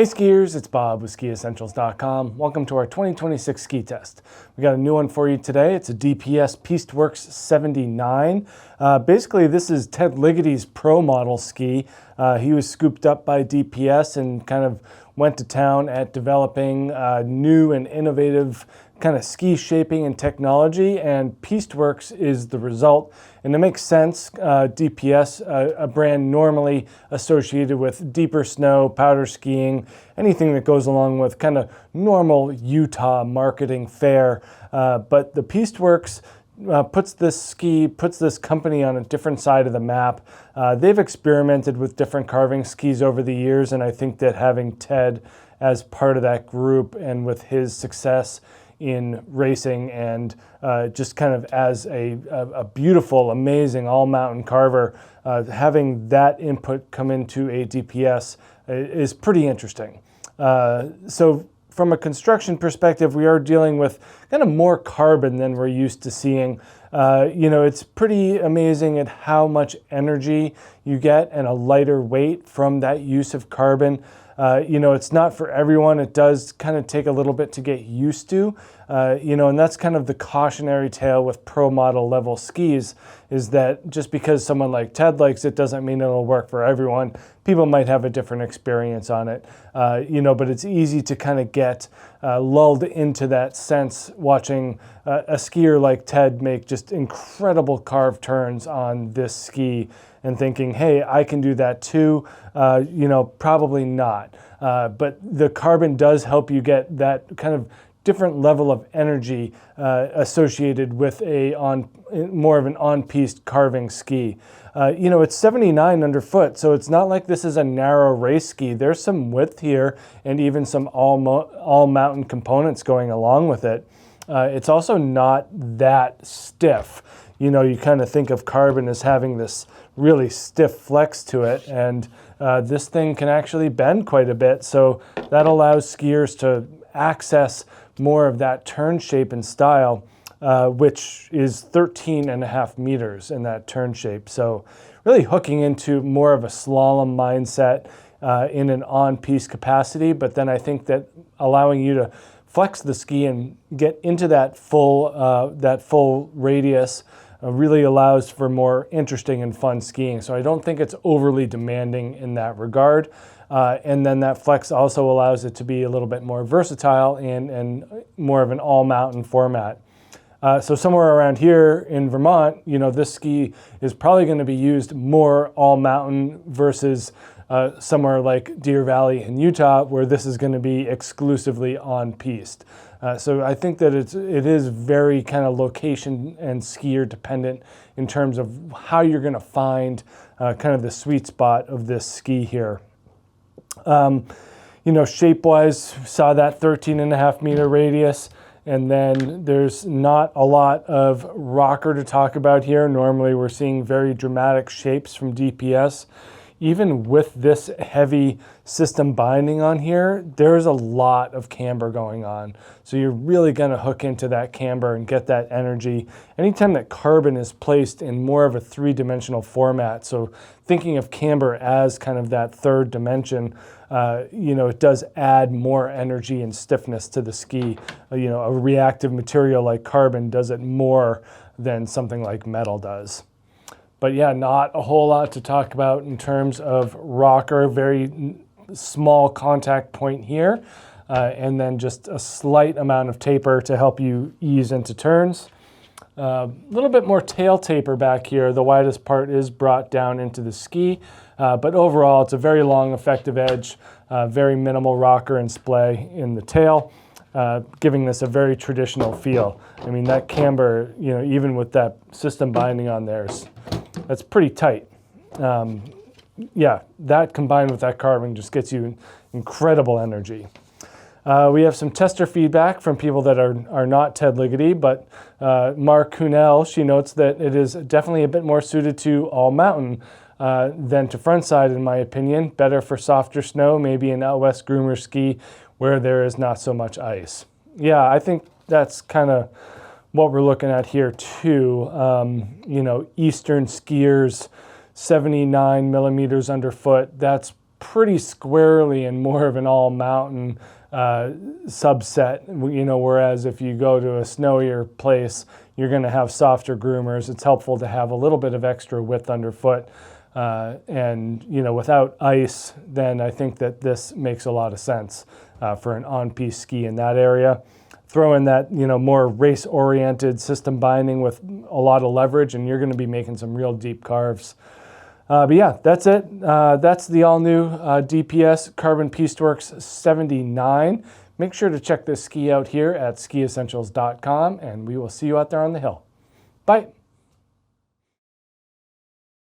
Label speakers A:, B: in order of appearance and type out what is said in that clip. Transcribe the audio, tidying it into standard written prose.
A: Hey skiers, it's Bob with SkiEssentials.com. Welcome to our 2026 ski test. We got a new one for you today. It's a DPS Pisteworks 79. Basically, this is Ted Liggety's pro model ski. He was scooped up by DPS and kind of went to town at developing new and innovative kind of ski shaping and technology, and Pisteworks is the result. And it makes sense. DPS, a brand normally associated with deeper snow, powder skiing, anything that goes along with kind of normal Utah marketing fare. But the Pisteworks puts this company on a different side of the map. They've experimented with different carving skis over the years, and I think that having Ted as part of that group and with his success in racing and just kind of as a beautiful, amazing all-mountain carver, having that input come into a DPS is pretty interesting. So from a construction perspective, we are dealing with kind of more carbon than we're used to seeing. It's pretty amazing at how much energy you get and a lighter weight from that use of carbon. It's not for everyone. It does kind of take a little bit to get used to, and that's kind of the cautionary tale with pro model level skis, is that just because someone like Ted likes it doesn't mean it'll work for everyone. People might have a different experience on it, but it's easy to kind of get lulled into that sense watching a skier like Ted make just incredible carved turns on this ski and thinking, hey, I can do that too. Probably not. But the carbon does help you get that kind of different level of energy associated with more of an on-piste carving ski. It's 79 underfoot, so it's not like this is a narrow race ski. There's some width here and even some all-mountain components going along with it. It's also not that stiff. You kind of think of carbon as having this really stiff flex to it, and this thing can actually bend quite a bit, so that allows skiers to access more of that turn shape and style, which is 13.5 meters in that turn shape. So really hooking into more of a slalom mindset in an on-piste capacity, but then I think that allowing you to flex the ski and get into that full radius really allows for more interesting and fun skiing. So I don't think it's overly demanding in that regard. And then that flex also allows it to be a little bit more versatile and more of an all-mountain format. So somewhere around here in Vermont, this ski is probably going to be used more all-mountain versus somewhere like Deer Valley in Utah, where this is going to be exclusively on-piste. So I think that it is very kind of location and skier dependent in terms of how you're going to find kind of the sweet spot of this ski here. Shape-wise, saw that 13.5 meter radius, and then there's not a lot of rocker to talk about here. Normally we're seeing very dramatic shapes from DPS. Even with this heavy system binding on here, there's a lot of camber going on. So you're really gonna hook into that camber and get that energy. Anytime that carbon is placed in more of a three-dimensional format, so thinking of camber as kind of that third dimension, it does add more energy and stiffness to the ski. A reactive material like carbon does it more than something like metal does. But yeah, not a whole lot to talk about in terms of rocker, very small contact point here, and then just a slight amount of taper to help you ease into turns. A little bit more tail taper back here. The widest part is brought down into the ski, but overall it's a very long effective edge, very minimal rocker and splay in the tail, giving this a very traditional feel. I mean, that camber, even with that system binding on there, that's pretty tight. That combined with that carbon just gets you incredible energy. We have some tester feedback from people that are not Ted Liggety, but Mark Hunell, she notes that it is definitely a bit more suited to all mountain than to frontside, in my opinion. Better for softer snow, maybe an out west groomer ski where there is not so much ice. Yeah, I think that's kind of what we're looking at here too. Eastern skiers, 79 millimeters underfoot, that's pretty squarely in more of an all-mountain subset, you know, whereas if you go to a snowier place, you're going to have softer groomers. It's helpful to have a little bit of extra width underfoot. And, you know, without ice, then I think that this makes a lot of sense for an on-piste ski in that area. Throw in that, you know, more race-oriented system binding with a lot of leverage, and you're going to be making some real deep carves. But yeah, that's it. That's the all-new DPS Carbon Pisteworks 79. Make sure to check this ski out here at SkiEssentials.com, and we will see you out there on the hill. Bye.